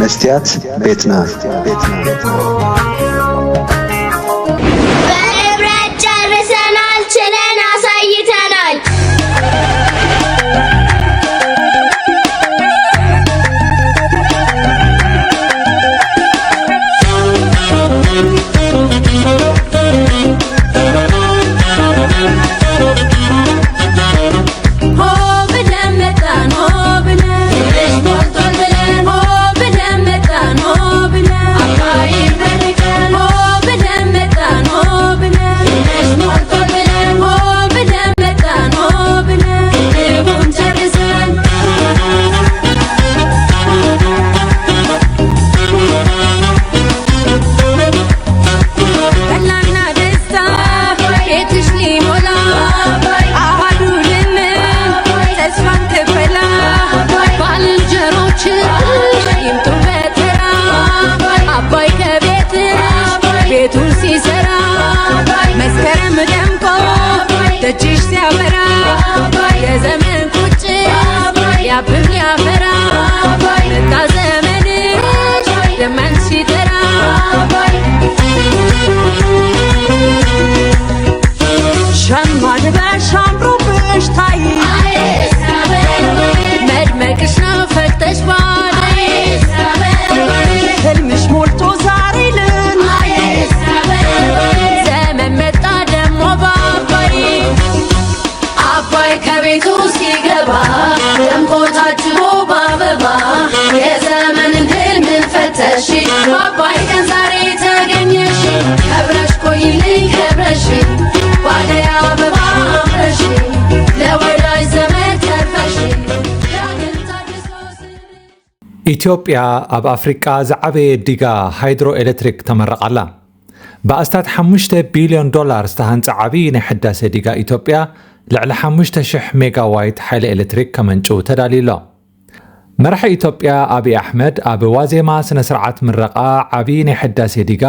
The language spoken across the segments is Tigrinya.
መስትያት ቤትና በህብረት ጨርሰናል፣ ችለን አሳይተናል። ደጅሽ ሲያበራ የዘመን ቁጭ ያብብ ያፈራ መጣ ዘመንሽ ዘመን ሲጠራ ሸማ ልበሽ አምሮብሽ ታይ መድመቅሽ ነው ፈክተሽ ባይ ህልምሽ ሞልቶ ዛሬ ልን ዘመን መጣ ደሞ አባይ ከቤቱ ሲገባ ደምቆ ታጅቦ በአበባ የዘመንን ህልምን ፈተሽ አባይ ቀን ዛሬ ተገኘሽ ከብረሽ ቆይልኝ ከብረሽ ባደይ አበባ አምረሽ ለወዳጅ ዘመድ ተርፈሽ ኢትዮጵያ ኣብ ኣፍሪቃ ዝዓበየ ዲጋ ሃይድሮ ኤሌክትሪክ ተመረቃላ ብኣስታት $5 ቢልዮን ዝተሃንፀ ዓብዪ ናይ ሕዳሴ ዲጋ ኢትዮጵያ ልዕሊ 5,000 ሜጋዋይት ሓይሊ ኤሌክትሪክ ከመንጩ ተዳሊሎ መራሒ ኢትዮጵያ ኣብይ ኣሕመድ ኣብ ዋዜማ ስነ ስርዓት ምረቓ ዓብዪ ናይ ሕዳሴ ዲጋ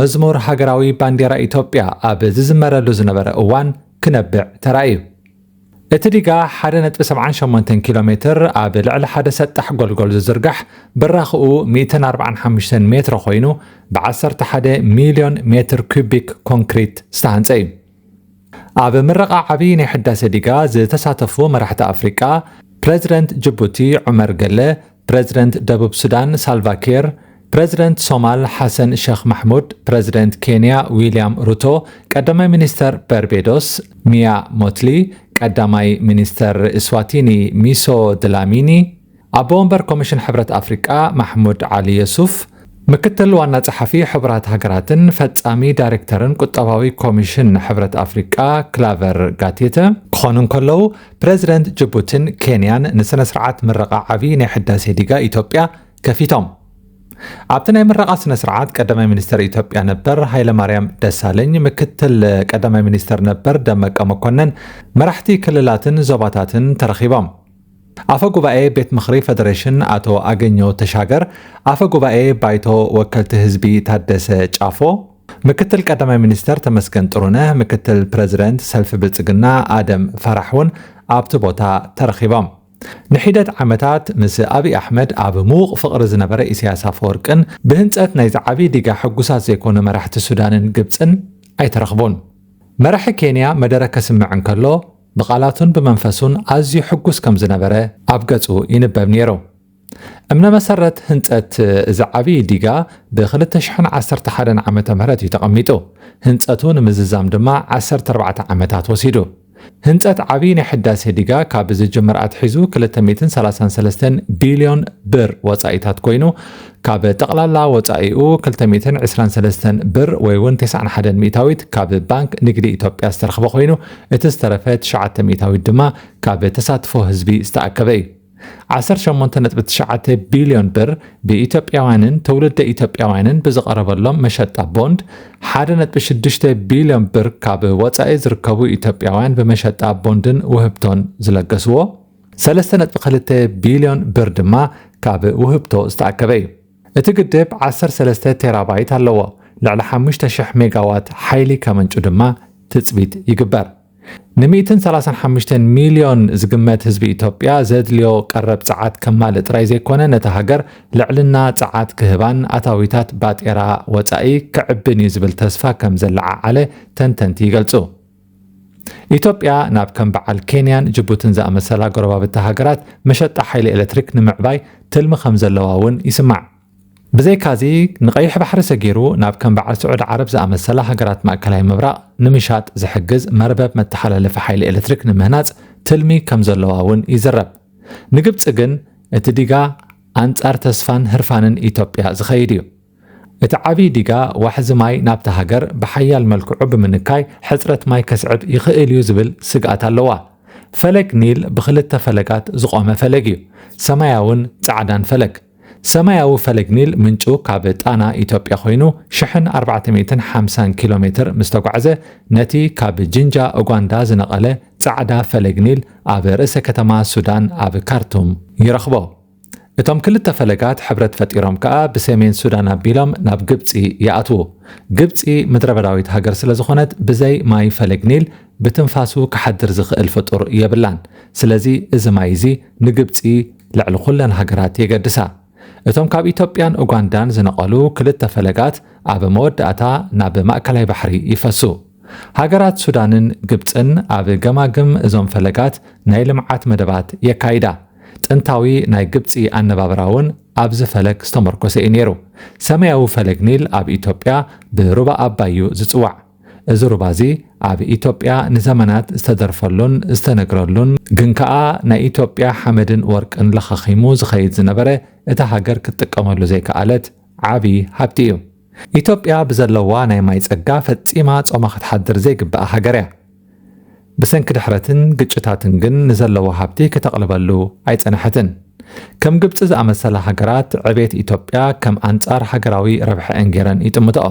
መዝሙር ሃገራዊ ባንዴራ ኢትዮጵያ ኣብ ዝዝመረሉ ዝነበረ እዋን ክነብዕ ተራእዩ እቲ ዲጋ 1.78 ኪሎ ሜትር ኣብ ልዕሊ ሓደ ሰጣሕ ጎልጎል ዝዝርጋሕ ብራኽኡ 145 ሜትሮ ኮይኑ ብ11 ሚልዮን ሜትር ኩቢክ ኮንክሪት ዝተሃንፀ እዩ ኣብ ምረቓ ዓብዪ ናይ ሕዳሴ ዲጋ ዝተሳተፉ መራሕቲ ኣፍሪቃ ፕሬዚደንት ጅቡቲ ዑመር ገለ ፕሬዚደንት ደቡብ ሱዳን ሳልቫኪር ፕሬዚደንት ሶማል ሓሰን ሼክ ማሕሙድ ፕሬዚደንት ኬንያ ዊልያም ሩቶ ቀዳማይ ሚኒስተር በርቤዶስ ሚያ ሞትሊ ቀዳማይ ሚኒስተር እስዋቲኒ ሚሶ ድላሚኒ ኣቦ ወንበር ኮሚሽን ሕብረት ኣፍሪቃ ማሕሙድ ዓሊ የሱፍ ምክትል ዋና ጸሓፊ ሕብራት ሃገራትን ፈጻሚ ዳይሬክተርን ቁጠባዊ ኮሚሽን ሕብረት ኣፍሪቃ ክላቨር ጋቴተ ክኾኑ እንከለዉ ፕሬዚደንት ጅቡቲን ኬንያን ንስነ ስርዓት ምረቓ ዓብዪ ናይ ሕዳሴ ዲጋ ኢትዮጵያ ከፊቶም ኣብቲ ናይ ምረቓ ስነ ስርዓት ቀዳማይ ሚኒስተር ኢትዮጵያ ነበር ሃይለማርያም ደሳለኝ ምክትል ቀዳማይ ሚኒስተር ነበር ደመቀ መኮነን መራሕቲ ክልላትን ዞባታትን ተረኺቦም አፈ ጉባኤ ቤት ምኽሪ ፌደሬሽን አቶ አገኘው ተሻገር አፈ ጉባኤ ባይቶ ወከልቲ ህዝቢ ታደሰ ጫፎ ምክትል ቀዳማይ ሚኒስተር ተመስገን ጥሩነህ ምክትል ፕሬዚደንት ሰልፍ ብልጽግና አደም ፈራሕውን ኣብቲ ቦታ ተረኺቦም ንሒደት ዓመታት ምስ ኣብይ ኣሕመድ ኣብ ሙቕ ፍቕሪ ዝነበረ ኢሳያስ ኣፈወርቅን ብህንፀት ናይ ዓብዪ ዲጋ ሕጉሳት ዘይኮኑ መራሕቲ ሱዳንን ግብፅን ኣይተረኽቡን መራሒ ኬንያ መደረ ከስምዕ እንከሎ بقالاتون بمنفسون أزي حقوس كم زنبرة أبقتو ينبب نيرو أمنا مسرت هنتت زعبي ديغا بخلت تشحن 11 عامة مهرات يتقميتو هنتتون مززام دما 14 عامتات وسيدو هنتت عبين حداس ديغا كابز الجمرات حيزو 333 بليون بر وصايتات كوينو كاب تقلالا وصايو 323 بر ويون 91 ميتاويت كاب بانك نقدي إثيوبيا استرخبو كوينو اتسترفت 9 ميتاويت دما كاب تساتفو حزبي استأكبي 18.9 بليون بر بإثيوبياوانن تولد إثيوبياوانن بزقربلهم مشط بوند 1.6 بليون بر كاب وصاي زركبو إثيوبياوان بمشط بوندن وهبتون زلقسو 3.2 بليون بر دما كاب وهبتو استأكبي اتقدب 13 تيرابايت هلو لعلى 5000 ميجاوات حيلي كمنجو دما تثبيت يقبر ن135 ሚልዮን ዝግመት ህዝቢ ኢትዮጵያ ዘድልዮ ቀረብ ፀዓት ከማል ጥራይ ዘይኮነ ነታ ሃገር ልዕልና ፀዓት ክህባን ኣታዊታት ባጤራ ወፃኢ ክዕብን ዝብል ተስፋ ከም ዘለዓዓለ ተንተንቲ ይገልጹ። ኢትዮጵያ ናብ ከም በዓል ኬንያን ጅቡትን ዝኣመሰላ ጎረባብቲ ሃገራት መሸጣ ሓይሊ ኤሌክትሪክ ንምዕባይ ትልሚ ከም ዘለዋ እውን ይስማዕ። ብዘይካዚ ንቀይሕ ባሕሪ ሰጊሩ ናብ ከም በዓል ስዑድ ዓረብ ዝኣመሰላ ሃገራት ማእከላይ ምብራቕ ንምሻጥ ዝሕግዝ መርበብ መተሓላለፊ ሓይሊ ኤሌክትሪክ ንምህናፅ ትልሚ ከም ዘለዋ እውን ይዝረብ። ንግብፂ ግን እቲ ዲጋ ኣንጻር ተስፋን ህርፋንን ኢትዮጵያ ዝኸይድ እዩ። እቲ ዓብይ ዲጋ ዋሕዚ ማይ ናብቲ ሃገር ብሓያል መልክዑ ብምንካይ ሕፅረት ማይ ከስዕብ ይኽእል እዩ ዝብል ስግኣት ኣለዋ። ፈለግ ኒል ብክልተ ፈለጋት ዝቆመ ፈለግ እዩ፣ ሰማያውን ጻዕዳን ፈለግ። ሰማያዊ ፈለግ ኒል ምንጩ ካብ ጣና ኢትዮጵያ ኮይኑ 1450 ኪሎ ሜትር ምስ ተጓዕዘ ነቲ ካብ ጅንጃ ኡጋንዳ ዝነቐለ ጻዕዳ ፈለግ ኒል ኣብ ርእሰ ከተማ ሱዳን ኣብ ካርቱም ይረኽቦ። እቶም ክልተ ፈለጋት ሕብረት ፈጢሮም ከዓ ብሰሜን ሱዳን ኣቢሎም ናብ ግብፂ ይኣትዉ። ግብፂ ምድረበዳዊት ሃገር ስለ ዝኾነት ብዘይ ማይ ፈለግ ኒል ብትንፋሱ ክሓድር ዝኽእል ፍጡር የብላን። ስለዚ እዚ ማይ እዚ ንግብፂ ልዕሊ ኩለን ሃገራት የገድሳ። እቶም ካብ ኢትዮጵያን ኡጋንዳን ዝነቐሉ ክልተ ፈለጋት ኣብ መወዳእታ ናብ ማእከላይ ባሕሪ ይፈሱ። ሃገራት ሱዳንን ግብፅን ኣብ ገማግም እዞም ፈለጋት ናይ ልምዓት መደባት የካይዳ። ጥንታዊ ናይ ግብፂ ኣነባብራ እውን ኣብዚ ፈለግ ዝተመርኮሰ እዩ ነይሩ። ሰማያዊ ፈለግ ኒል ኣብ ኢትዮጵያ ብሩባ ኣባይ እዩ ዝፅዋዕ። እዚ ሩባ እዚ ኣብ ኢትዮጵያ ንዘመናት ዝተደርፈሉን ዝተነግረሉን ግን ከዓ ናይ ኢትዮጵያ ሓመድን ወርቅን ለኻኺሙ ዝኸይድ ዝነበረ እታ ሃገር ክትጥቀመሉ ዘይከኣለት ዓብይ ሃብቲ እዩ። ኢትዮጵያ ብዘለዋ ናይ ማይ ፀጋ ፈፂማ ጾማ ክትሓድር ዘይግባእ ሃገር እያ። ብሰንኪ ድሕረትን ግጭታትን ግን ንዘለዎ ሃብቲ ከተቕልበሉ ኣይፀንሐትን። ከም ግብፂ ዝኣመሰላ ሃገራት ዕቤት ኢትዮጵያ ከም ኣንጻር ሃገራዊ ረብሐአን ገይረን ይጥምትኦ።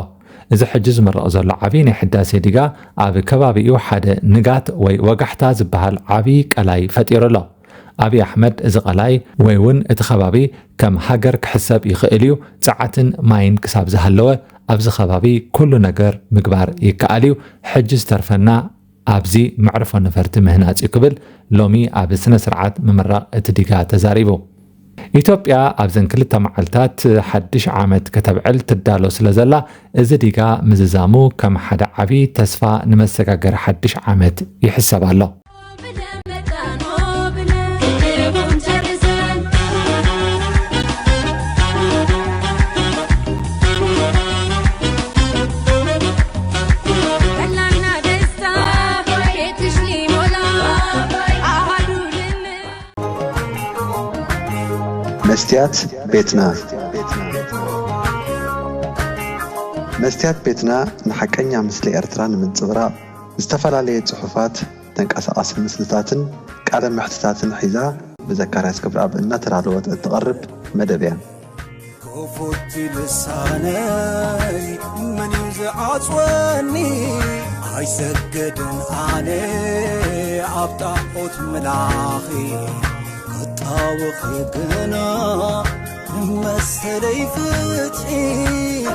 እዚ ሕጂ ዝመረቕ ዘሎ ዓብይ ናይ ሕዳሴ ዲጋ ኣብ ከባቢኡ ሓደ ንጋት ወይ ወጋሕታ ዝበሃል ዓብይ ቀላይ ፈጢሩ ኣሎ። ኣብይ ኣሕመድ እዚ ቀላይ ወይ እውን እቲ ከባቢ ከም ሃገር ክሕሰብ ይኽእል እዩ። ፀዓትን ማይን ክሳብ ዝሃለወ ኣብዚ ከባቢ ኩሉ ነገር ምግባር ይከኣል እዩ። ሕጂ ዝተርፈና ኣብዚ መዕርፎ ነፈርቲ ምህናፅ ክብል ሎሚ ኣብ ስነ ስርዓት ምምራቕ እቲ ዲጋ ተዛሪቡ። ኢትዮጵያ ኣብዘን ክልተ መዓልታት ሓድሽ ዓመት ከተብዕል ትዳሎ ስለ ዘላ እዚ ዲጋ ምዝዛሙ ከም ሓደ ዓብይ ተስፋ ንመሰጋገሪ ሓድሽ ዓመት ይሕሰብ ኣሎ። መስትያት ቤትና መስትያት ቤትና ንሐቀኛ ምስሊ ኤርትራ ንምንጽብራቕ ዝተፈላለዩ ጽሑፋት ተንቀሳቓሲ ምስልታትን ቃለ መሕትታትን ሒዛ ብዘካርያስ ክብረኣብ እናተዳለወት እትቐርብ መደብ እያ። كفوت لساني من يزعصوني هاي سجدن علي عبطاقوت ملاخي قطاوخي قنا مسلي فتحي